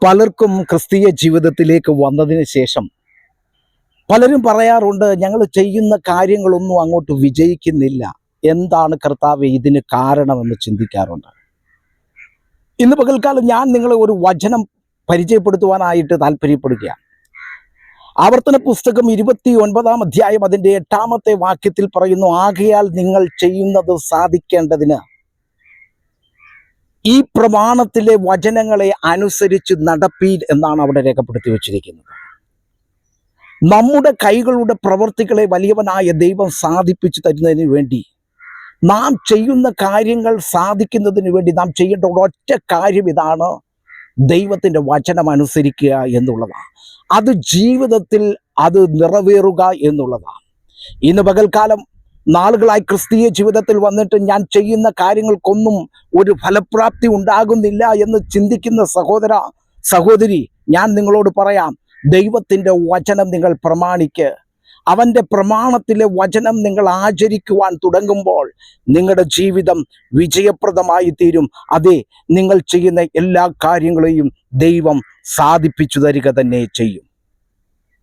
പലർക്കും ക്രിസ്തീയ ജീവിതത്തിലേക്ക് വന്നതിന് ശേഷം പലരും പറയാറുണ്ട്, ഞങ്ങൾ ചെയ്യുന്ന കാര്യങ്ങളൊന്നും അങ്ങോട്ട് വിജയിക്കുന്നില്ല, എന്താണ് കർത്താവേ ഇതിന് കാരണമെന്ന് ചിന്തിക്കാറുണ്ട്. ഇന്ന് പകൽക്കാലം ഞാൻ നിങ്ങളെ ഒരു വചനം പരിചയപ്പെടുത്തുവാനായിട്ട് താല്പര്യപ്പെടുകയാണ്. ആവർത്തന പുസ്തകം 29-ാം അധ്യായം അതിൻ്റെ 8-ാമത്തെ വാക്യത്തിൽ പറയുന്നു, ആകയാൽ നിങ്ങൾ ചെയ്യുന്നത് സാധിക്കേണ്ടതിന് ഈ പ്രമാണത്തിലെ വചനങ്ങളെ അനുസരിച്ച് നടപ്പീൻ എന്നാണ് അവിടെ രേഖപ്പെടുത്തി വച്ചിരിക്കുന്നത്. നമ്മുടെ കൈകളുടെ പ്രവൃത്തികളെ വലിയവനായ ദൈവം സാധിപ്പിച്ചു തരുന്നതിന് വേണ്ടി, നാം ചെയ്യുന്ന കാര്യങ്ങൾ സാധിക്കുന്നതിന് വേണ്ടി നാം ചെയ്യേണ്ട ഒരൊറ്റ കാര്യം ഇതാണ്: ദൈവത്തിൻ്റെ വചനം അനുസരിക്കുക എന്നുള്ളതാണ്. അത് ജീവിതത്തിൽ അത് നിറവേറുക എന്നുള്ളതാണ്. ഇന്ന് പകൽക്കാലം നാളുകളായി ക്രിസ്തീയ ജീവിതത്തിൽ വന്നിട്ട് ഞാൻ ചെയ്യുന്ന കാര്യങ്ങൾക്കൊന്നും ഒരു ഫലപ്രാപ്തി ഉണ്ടാകുന്നില്ല എന്ന് ചിന്തിക്കുന്ന സഹോദര സഹോദരി, ഞാൻ നിങ്ങളോട് പറയാം, ദൈവത്തിൻ്റെ വചനം നിങ്ങൾ പ്രമാണിക്ക്. അവൻ്റെ പ്രമാണത്തിലെ വചനം നിങ്ങൾ ആചരിക്കുവാൻ തുടങ്ങുമ്പോൾ നിങ്ങളുടെ ജീവിതം വിജയപ്രദമായി തീരും. അതെ, നിങ്ങൾ ചെയ്യുന്ന എല്ലാ കാര്യങ്ങളെയും ദൈവം സാധിപ്പിച്ചു തരിക തന്നെ ചെയ്യും.